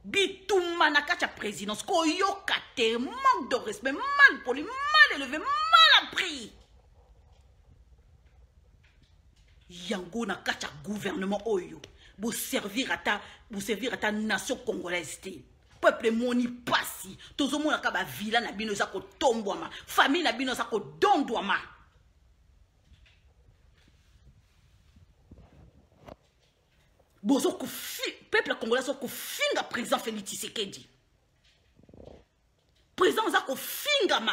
Bitouma na kacha présidence. Koyoka te, manque de respect, mal poli, mal élevé, mal appris. Yango na kacha gouvernement oyo. Vous servir à ta nation congolaise. Peuple moni passi. Tozo mona kaba villa na bino zako tombwama. Famille na bino zako dondwama. Bozo ko peuple congolais so ko finga président Félix Tshisekedi. Président zako finga ma.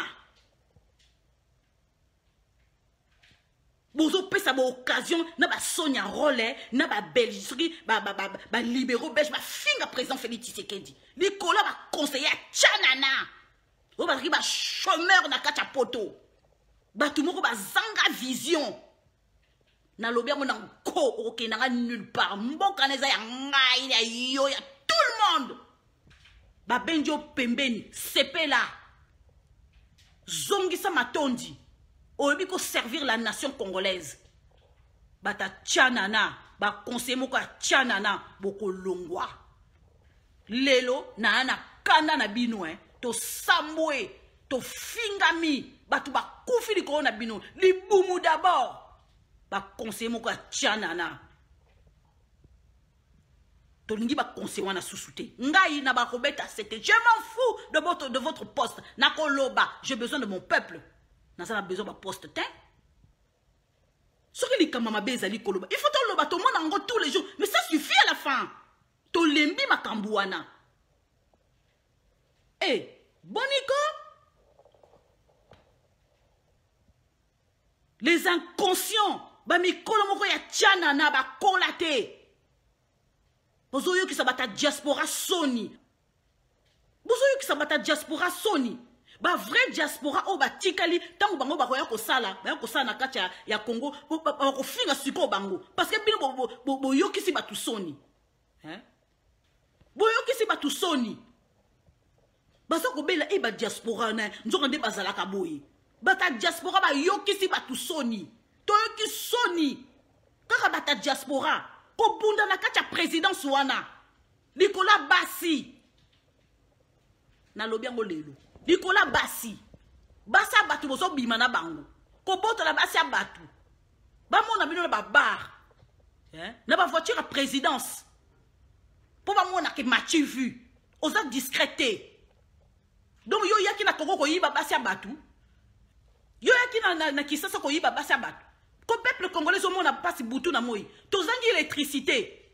Bozo pesa ba occasion na ba Sonia Rollet na ba Belgique ba libéraux belge ba finga président Félix Tshisekedi. Nicolas ba conseiller Tchanana. O ba ri ba chômeur na kacha poto. Ba tout moko ba zanga vision. Na lobia mo na ko oké na nulle part. Mboka neza ya ngai ya yo ya tout le monde. Ba benjo pembeni sepela. Zongisa matondi. Oyebi ko servir la nation congolaise. Bata tchanana, ba conseiller moko tchanana boko longwa. Lelo na ana kanda na bino to sambwe, to fingami, batu ba kufi di corona bino, li bumu d'abord. Ba conseiller moko tchanana. To lingi ba conseiller wana susute. Ngai na ba kobeta c'était je m'en fous de votre poste. Nako loba, j'ai besoin de mon peuple. Nous avons besoin de poste teint. Ce qui est comme ma bezali koloba. Il faut que loba tout le monde tous les jours. Mais ça suffit à la fin. To lembi makambouana. Eh, Bonico. Les inconscients. Ba mi kolomoko ya tchanana ba kolate. Bozo yo ki sa bata diaspora Sony. Bozo yo ki sa bata diaspora Sony. Ba vrai diaspora o ba tikali tango bango ba koya ko sala na kacha ya Congo ba ko finga siko bango parce que bino bo yokisi ba tusoni hein bo yokisi ba tusoni baso ko bela e ba diaspora na nzoka nde bazala ka boyi ba ta diaspora ba yokisi ba tusoni to yoki soni kaka ba ta diaspora ko bunda na kacha présidence wana Nicolas Bassi na lobiango lelo Nicolas Bassi. Basa batu boso bima na bango. Koboto la basi batu. Ba mona bino na ba bar. Na ba voiture à présidence. Pour ba mona ke mati vu. Osa discrété. Donc yo yaki na Congo ko yiba basi batu. Yo yaki na Kisasa ko yiba basi batu. Ko peuple congolais au mona pasi butu na moi. Tozangi électricité.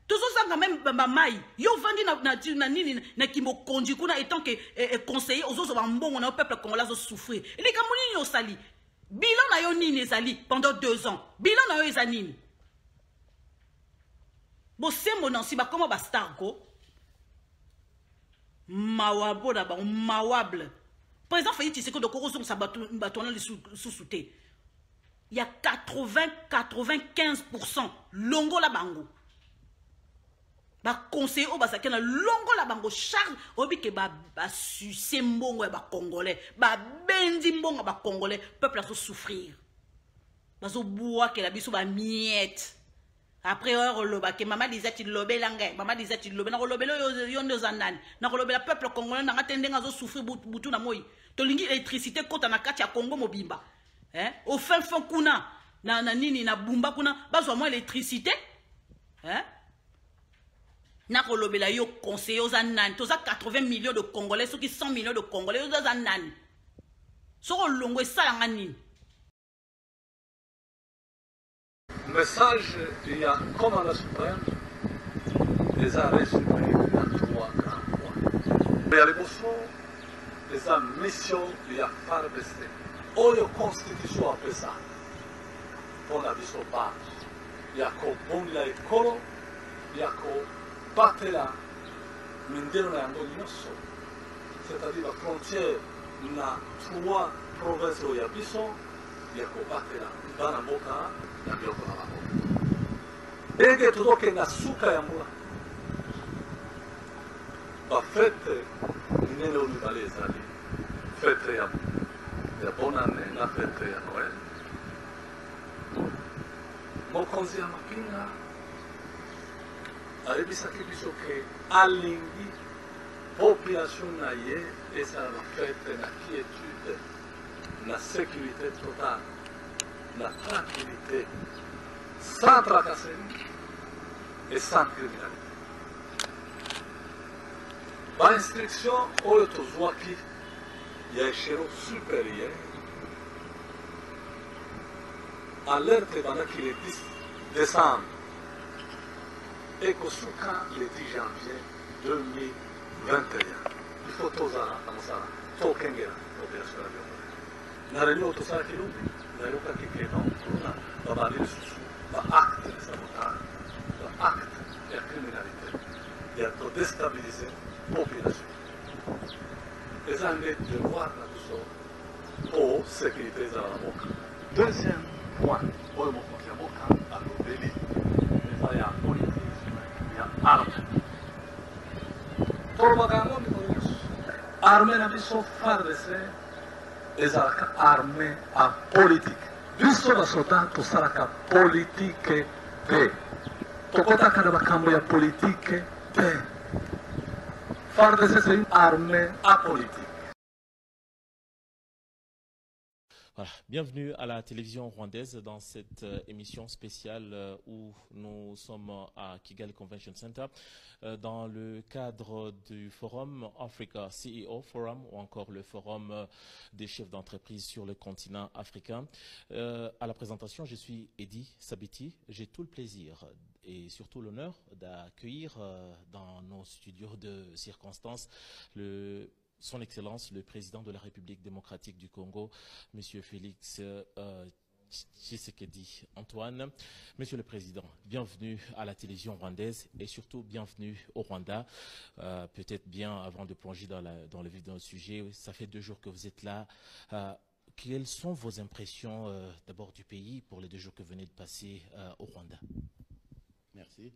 Tous ça même mamai yo vandi na nini na kimbo konji kuna étant que conseiller aux autres mbongo na peuple congolais zo souffrir les kamuni yo sali bilan na yo nini ezali pendant 2 ans bilan na yo ezanini bo sembo nansi ba comment ba star ko mawabo da ba mawable président Félix Tshisekedi de Korozo sa batona le sous-souté il y a 95% longo la bango. Ba conseiller au basakena longo la bango Charles obi ke ba sucer mbongo ba congolais ba bendi mbongo ba congolais peuple a souffrir bazo bois ke la biso ba miette après loba ke mama disait il lobela ngai mama disait il lobela na lobelo yo ndo zanani na lobela peuple congolais na ngate ndenga zo souffrir butu na moi to lingi électricité kota na kati ya Congo mobimba au fin kuna na nini na bumba kuna bazwa moi électricité na kolobela yo conseiller aux anani toza 80 millions de Congolais ceux qui 100 millions de Congolais aux anani so longo esala nini message il y a commandant suprême les arrêts suprêmes dans 3 grands points il y a les bossos les mission il y a par beste oyo constitution après ça pour la biso base il y a ko bonla ekolo il y a ko batela mindelo na yango nyonso c'est-à-dire la frontière na 3 provinces oyo ya biso ya kobatela bana mboka na biloko na bango ndenge tozokenda suka ya mbula bafete minene oyo mibale ezali fete ya bonane na fete ya noel mokonzi ya mapinga ayebisaki biso ke alingi population na ye ezala na fete na quiétude, na sécurité totale, na tranquillité, sans tracasserie et sans criminalité. Bainstruction oyo tozwaki ya échelon supérieur, alerte ebandaki le 10 décembre ekosuka le 10 janvier 2021. Il faut tozala na mosala tokengela population ya bioko na réunion oyo tosalaki lobi nayokaki ke non kuna babandi lisusu baacte ya sabotage, baacte ya criminalité ya kodestabilize population. Eza nde devoir na biso mpo sécurité ezala na mboka. Deuxième point oyo mokonzi ya mboka alobeli eza ya politisme ya arme. Tolobaka yango mikolo nyonso, arme na biso FARDC ezalaka arme apolitique. Biso basoda tosalaka politike te, tokotaka na makambo ya politike te. FARDC c'est une armée apolitique. Voilà. Bienvenue à la télévision rwandaise dans cette émission spéciale où nous sommes à Kigali Convention Center dans le cadre du forum Africa CEO Forum ou encore le forum des chefs d'entreprise sur le continent africain. À la présentation, je suis Eddy Sabiti. J'ai tout le plaisir et surtout l'honneur d'accueillir dans nos studios de circonstance Son Excellence, le président de la République démocratique du Congo, Monsieur Félix Tshisekedi Antoine. Monsieur le Président, bienvenue à la télévision rwandaise et surtout bienvenue au Rwanda. Peut-être bien avant de plonger dans le vif d'un sujet, ça fait 2 jours que vous êtes là. Quelles sont vos impressions d'abord du pays pour les 2 jours que vous venez de passer au Rwanda? Merci.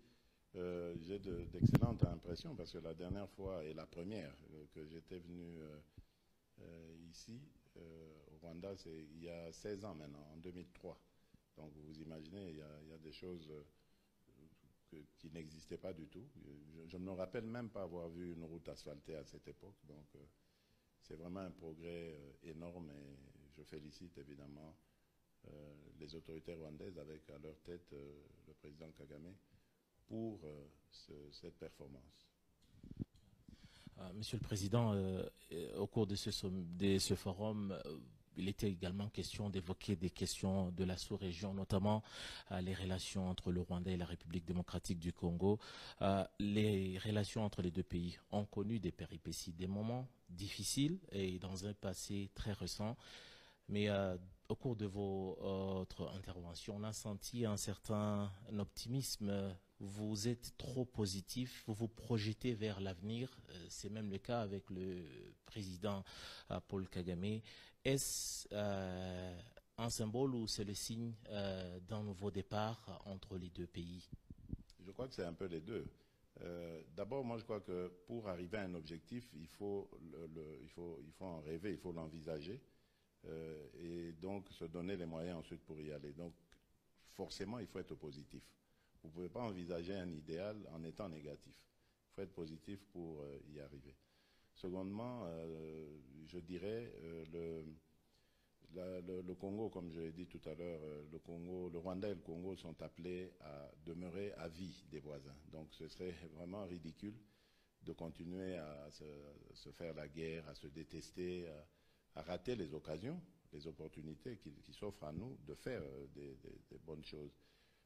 J'ai d'excellentes impressions parce que la dernière fois et la première que j'étais venu ici au Rwanda, c'est il y a 16 ans maintenant, en 2003. Donc vous imaginez, il y a des choses qui n'existaient pas du tout. Je ne me rappelle même pas avoir vu une route asphaltée à cette époque. Donc c'est vraiment un progrès énorme et je félicite évidemment les autorités rwandaises avec à leur tête le président Kagame pour cette performance. Monsieur le Président, au cours de ce forum, il était également question d'évoquer des questions de la sous-région, notamment les relations entre le Rwanda et la République démocratique du Congo. Les relations entre les 2 pays ont connu des péripéties, des moments difficiles et dans un passé très récent. Mais au cours de votre intervention, on a senti un certain optimisme. Vous êtes trop positif, vous vous projetez vers l'avenir. C'est même le cas avec le président Paul Kagame. Est-ce un symbole ou c'est le signe d'un nouveau départ entre les 2 pays? Je crois que c'est un peu les deux. D'abord, moi je crois que pour arriver à un objectif, il faut en rêver, il faut l'envisager. Et donc se donner les moyens ensuite pour y aller. Donc forcément, il faut être positif. Vous ne pouvez pas envisager un idéal en étant négatif. Il faut être positif pour y arriver. Secondement, je dirais, le Congo, comme je l'ai dit tout à l'heure, le Rwanda et le Congo sont appelés à demeurer à vie des voisins. Donc ce serait vraiment ridicule de continuer à se faire la guerre, à se détester, à rater les occasions, les opportunités qui s'offrent à nous de faire des bonnes choses.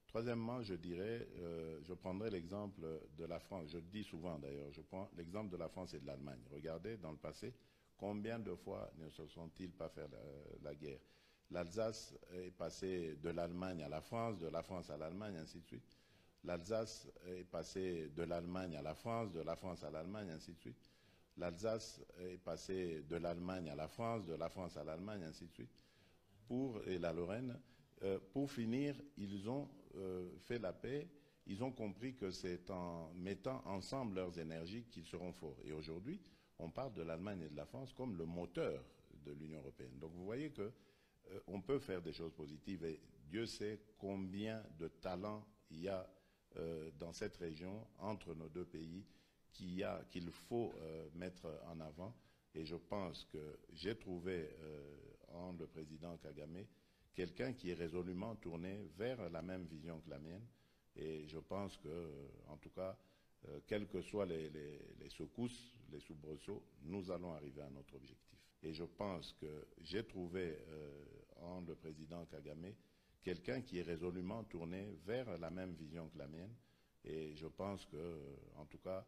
Troisièmement, je dirais, je prendrai l'exemple de la France. Je le dis souvent d'ailleurs, je prends l'exemple de la France et de l'Allemagne. Regardez, dans le passé, combien de fois ne se sont-ils pas fait la guerre? L'Alsace est passée de l'Allemagne à la France, de la France à l'Allemagne, ainsi de suite. L'Alsace est passée de l'Allemagne à la France, de la France à l'Allemagne, ainsi de suite. L'Alsace est passée de l'Allemagne à la France, de la France à l'Allemagne, ainsi de suite. Et la Lorraine, pour finir, ils ont fait la paix. Ils ont compris que c'est en mettant ensemble leurs énergies qu'ils seront forts. Et aujourd'hui, on parle de l'Allemagne et de la France comme le moteur de l'Union européenne. Donc vous voyez que on peut faire des choses positives et Dieu sait combien de talents il y a dans cette région, entre nos deux pays, qu'il faut mettre en avant. Et je pense que j'ai trouvé en le président Kagame quelqu'un qui est résolument tourné vers la même vision que la mienne. Et je pense que, en tout cas, quelles que soient les secousses, les soubresauts, nous allons arriver à notre objectif. Et je pense que j'ai trouvé en le président Kagame quelqu'un qui est résolument tourné vers la même vision que la mienne. Et je pense que, en tout cas,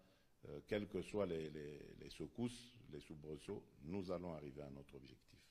quelles que soient les secousses, les soubresauts, nous allons arriver à notre objectif.